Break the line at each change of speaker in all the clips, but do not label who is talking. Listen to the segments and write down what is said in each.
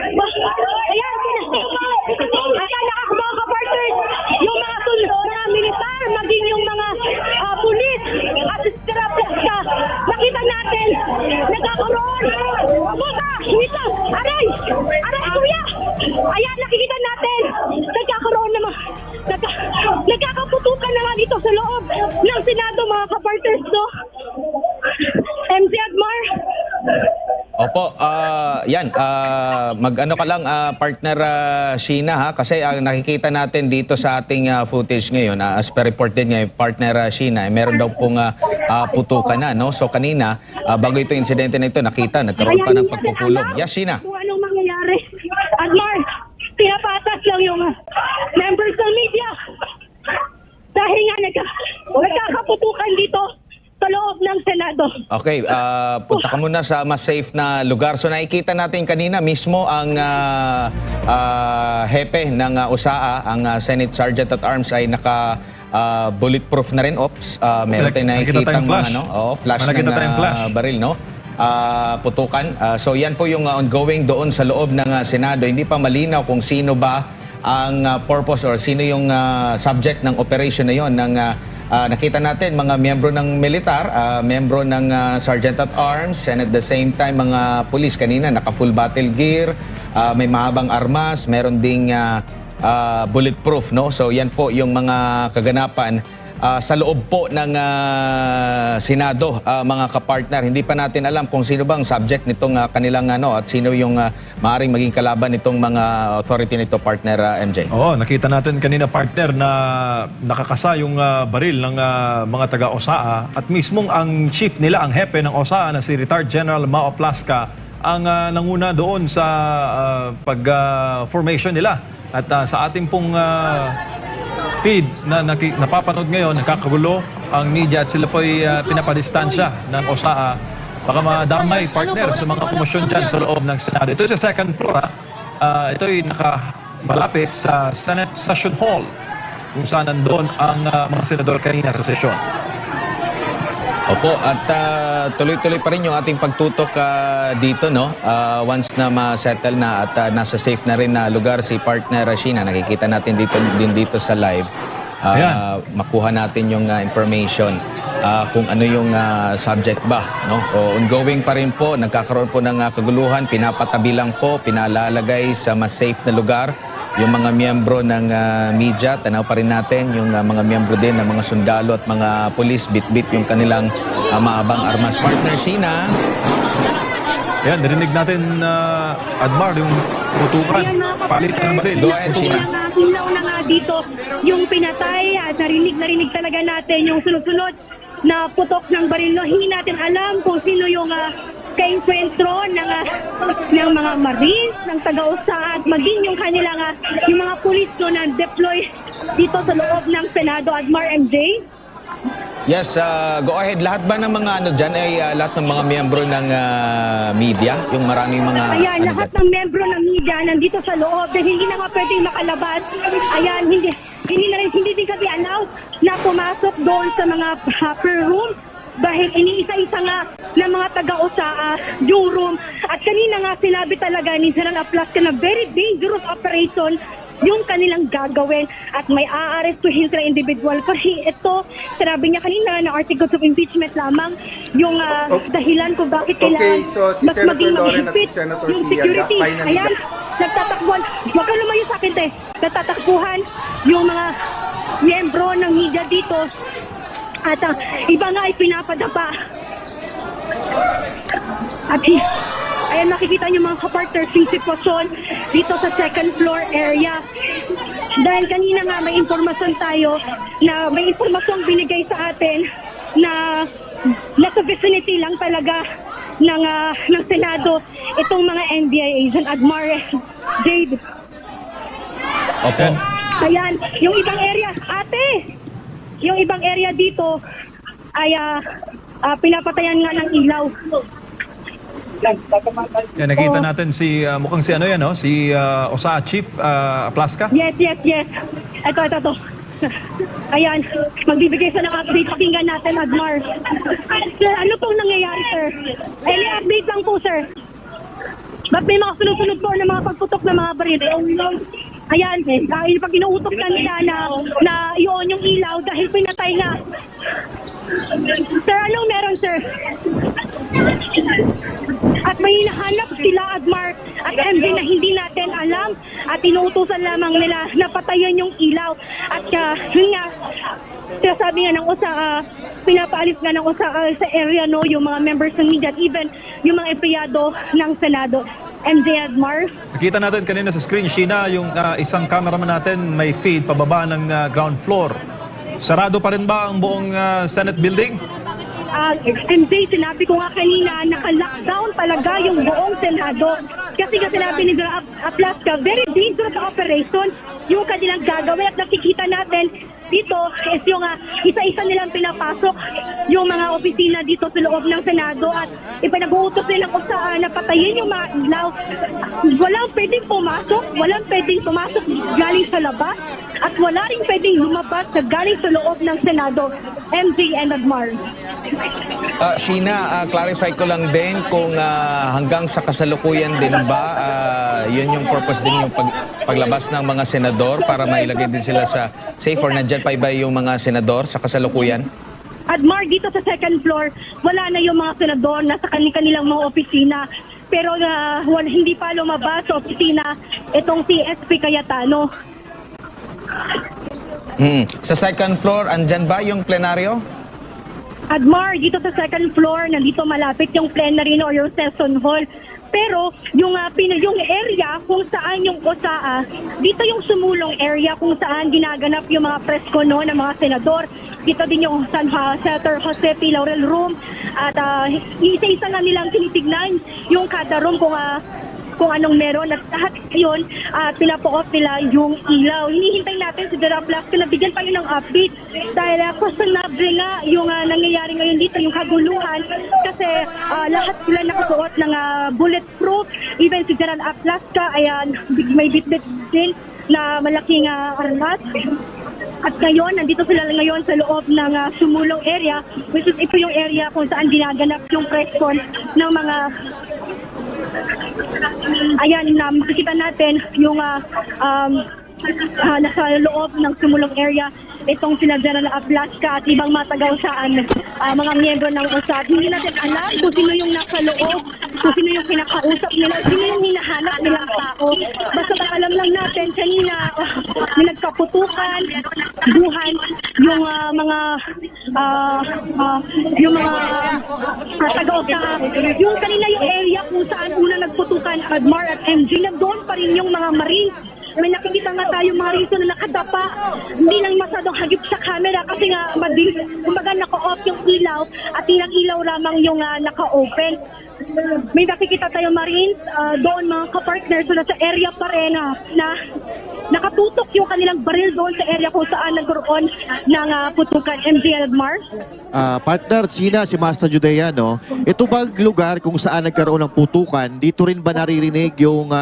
Ayan, akala ka mga kapartners, yung mga militar, maging yung mga pulis at terapista, nakita natin, nagkakaroon. Buka, dito, aray kuya. Ayan, nakikita natin, nagkakaroon naman, nagkakaputukan na nga dito sa loob ng Senado, mga kapartners, no? MC Agmar.
Opo, yan, mag-ano ka lang, partner Sheena, ha? Kasi nakikita natin dito sa ating footage ngayon, as per report din niya, partner Sheena, meron daw pong putukan na, no? So kanina, bago ito insidente na ito, nakita, nagkaroon pa ng pagpupulong. Yes, Sheena.
Kung anong mangyayari. Agmar, pinapatas lang yung members ng media. Dahil nga nagkakaputukan dito sa loob ng Senado.
Okay, punta ka muna sa mas safe na lugar. So nakikita natin kanina mismo ang hepe ng USAA, ang Senate Sergeant at Arms ay naka bulletproof na rin. Ops, meron tayong nakikita flash ng baril, no? Putukan. So yan po yung ongoing doon sa loob ng Senado. Hindi pa malinaw kung sino ba ang purpose or sino yung subject ng operation na yon ng nakita natin mga miyembro ng militar, miyembro ng Sergeant at Arms, and at the same time mga pulis kanina naka-full battle gear, may mahabang armas, meron ding bulletproof, no? So yan po yung mga kaganapan sa loob po ng Senado, mga kapartner. Hindi pa natin alam kung sino bang subject nitong kanilang at sino yung maaaring maging kalaban nitong mga authority nito, partner MJ.
Oo, nakita natin kanina, partner, na nakakasa yung baril ng mga taga-OSAA at mismong ang chief nila, ang hepe ng OSAA na si Retired General Mao Plasca ang nanguna doon sa pag-formation nila. At sa ating pong feed na napapanood ngayon, nakakagulo ang media at sila po'y pinapadistansya ng OSAA. Baka madamay, partner, sa mga komosyon dyan sa loob ng Senado. Ito sa second floor. Ito'y nakamalapit sa Senate Session Hall kung saan nandoon ang mga senador kanina sa sesyon.
Opo, at tuloy-tuloy pa rin yung ating pagtutok dito, no? Once na ma-settle na at nasa safe na rin na lugar si partner Sheena, nakikita natin dito sa live. Makuha natin yung information kung ano yung subject ba, no? Ongoing pa rin po, nagkakaroon po ng kaguluhan, pinapatabi lang po, pinalalagay sa mas safe na lugar yung mga miyembro ng media. Tanaw pa rin natin yung mga miyembro din ng mga sundalo at mga pulis, bit-bit yung kanilang maabang armas. Partner Sheena.
Yan, narinig natin, Admar, yung putukan, palitan ng baril.
Go ahead, Sheena.
Ilaw na nga dito yung pinatay at narinig talaga natin yung sunod-sunod na putok ng baril. No, hindi natin alam kung sino yung kainkwentro ng mga Marines, ng taga-USAA at maging yung kanilang yung mga pulis na deploy dito sa loob ng Senado. Agmar, MJ?
Yes, go ahead. Lahat ba ng mga dyan ay lahat ng mga miyembro ng media? Yung maraming mga...
Ayan, lahat ng miyembro ng media nandito sa loob dahil hindi na nga pwedeng makalabas. Ayan, hindi din kami allowed na pumasok doon sa mga upper room dahil iniisa-isa nga ng mga taga-USAA yung room. At kanina nga sinabi talaga ni General Plasca na very dangerous operation yung kanilang gagawin at may aarestuhin sila individual. Kasi ito, sinabi niya kanina na articles of impeachment lamang yung dahilan kung bakit kailangan mas maging mahigpit yung security. Ayan, nagtatakbuhan. Huwag ka lumayo sa akin, te. Nagtatakbuhan yung mga miyembro ng media dito at iba nga ay pinapadapa. At ayan, nakikita niyo mga kapartners yung sitwasyon dito sa second floor area. Dahil kanina nga may informasyon tayo na may informasyong binigay sa atin na nasa vicinity lang talaga ng Senado itong mga NBI agent, Admar, Jade.
Opo.
Ayan, yung ibang area, ate! Yung ibang area dito ay pinapatayan nga ng ilaw.
Yan, nakita natin si mukhang si ano yan, no? Si OSAA Chief Plasca.
Yes. Ito. Ayan, magbibigay sa ng update. Pakinggan natin, Admar. Sir, ano pong nangyayari, sir? Any update lang po, sir? Ba't may mga sunod-sunod po na mga pagputok ng mga baril? Ayan, pag inuutok na nila na yun yung ilaw dahil pinatay na. Sir, anong meron, sir? At may hinahanap sila, Admar at MJ, na hindi natin alam at inuutusan lamang nila na patayin yung ilaw. At yun nga, sabi nga ng pinapaalis nga ng sa area, no, yung mga members ng media at even yung mga empleyado ng Senado. MJ, Admar.
Nakita natin kanina sa screen, Sheena, yung isang cameraman natin may feed pababa ng ground floor. Sarado pa rin ba ang buong Senate building?
MJ, sinabi ko nga kanina, naka-lockdown talaga yung buong Senado. Kasi sinabi ni General Aplaska, very dangerous operation yung kanilang gagawin. At nakikita natin dito is yung isa-isa nilang pinapasok yung mga opisina dito sa loob ng Senado at ipinag-uutos nilang kung saan napatayin yung mga ilaw. Walang pwedeng pumasok galing sa labas at wala rin pwedeng lumabas na galing sa loob ng Senado. MJ and Admar.
Sheena, clarify ko lang din kung hanggang sa kasalukuyan din ba yun yung purpose din yung paglabas ng mga senador para mailagay din sila sa safe or nandyan pa iba yung mga senador sa kasalukuyan?
Admar, dito sa second floor, wala na yung mga senador na sa kanilang mga opisina. Pero hindi pa lumabas sa opisina itong si SP Cayetano.
Sa second floor, andyan ba yung plenaryo?
Admar, dito sa second floor, nandito malapit yung plenary or yung session hall. Pero yung area kung saan yung OSAA, dito yung sumulong area kung saan ginaganap yung mga presko no, ng mga senador. Dito din yung Senator Jose P. Laurel Room. At isa-isa na nilang tinitignan yung kada room kung anong meron. At lahat yun, pinapo-off nila yung ilaw. Hinihintay natin si General Aplaska na bigyan pa yun ng update. Dahil questionable nga yung nangyayari ngayon dito, yung kaguluhan. Kasi lahat sila nakasuot ng bulletproof. Even si General Aplaska, ayan, may bit-bit din na malaking armas. At ngayon, nandito sila ngayon sa loob ng sumulong area, which is ito yung area kung saan ginaganap yung press con ng mga ayan, makikita natin yung nasa loob ng sumulong area itong sila General Aplaska at ibang matagaw-saan mga miyembro ng OSAD. Hindi natin alam kung sino yung nasa loob, kung sino yung kinakausap nila, sino yung hinahanap nilang tao. Basta alam lang natin kanina may nagkaputukan, buhan yung mga taga-OSAD. Yung kanina yung area kung saan una nagputukan Admar at MJ, na doon pa rin yung mga Marines. May nakikita nga tayo mga rito na nakadapa, hindi lang masyadong hagip sa camera kasi nga kumbaga naka-off yung ilaw at ilang ilaw lamang yung naka-open. May nakikita tayo Marines, doon mga kapartners na sa area pa rin na nakatutok yung kanilang baril doon sa area kung saan nagkaroon ng putukan. MJ Admar?
Partner, Sheena, si Master Judea, no? Ito ba lugar kung saan nagkaroon ng putukan, dito rin ba naririnig yung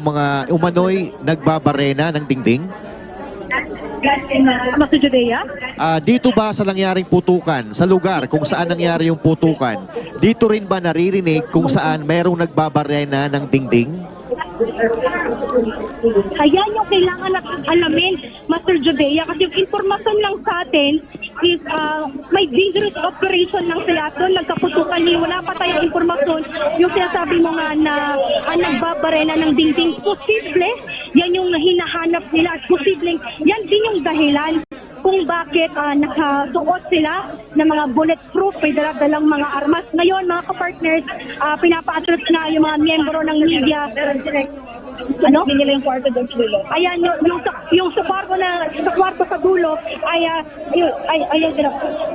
mga umano'y nagbabarena ng dingding?
Master Judea?
Dito ba sa nangyaring putukan, sa lugar kung saan nangyari yung putukan, dito rin ba naririnig kung saan mayroong nagbabarena ng dingding?
Ayan yung kailangan natin alamin, Master Judea, kasi yung informasyon lang sa atin is may dangerous operation lang sila doon, nagkaputukan niyo. Wala pa tayong informasyon. Yung sinasabi mo nga na nagbabarena ng dingding, posible, yan yung hinahanap nila. Posible, yan din yung dahilan kung bakit nakasuot sila ng mga bulletproof, may dalang mga armas. Ngayon, mga kapartners, pinapa-attract na yung mga miyembro ng media. Ano? Hindi nila yung kwarto doon sa dulo. Ayan, yung sa kwarto sa dulo ay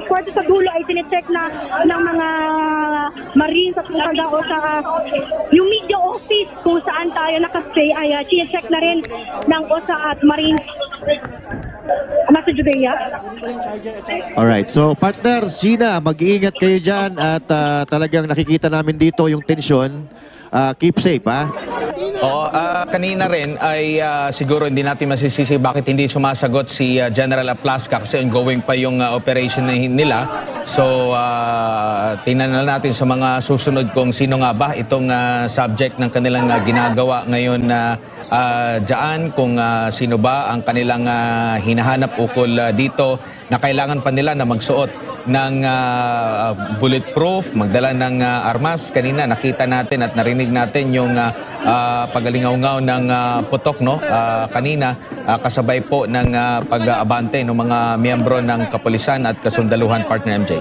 kwarto sa dulo ay tinicheck na ng mga Marines at mga tao sa yung media office kung saan tayo nakastay ay tinicheck na rin ng OSA at Marines. Master Judea?
Alright, so partner, Sheena, mag-iingat kayo dyan at talagang nakikita namin dito yung tensyon. Keep safe, ha?
Oo, kanina rin ay siguro hindi natin masisisi bakit hindi sumasagot si General Aplaska kasi ongoing pa yung operation nila. So, tingnan na natin sa mga susunod kung sino nga ba itong subject ng kanilang ginagawa ngayon na dyan, kung sino ba ang kanilang hinahanap ukol dito na kailangan pa nila na magsuot ng bulletproof, magdala ng armas. Kanina nakita natin at narinig natin yung pagalingaw-ngaw ng putok, no? Kanina kasabay po ng pag-aabante ng mga miyembro ng kapulisan at kasundaluhan, partner MJ.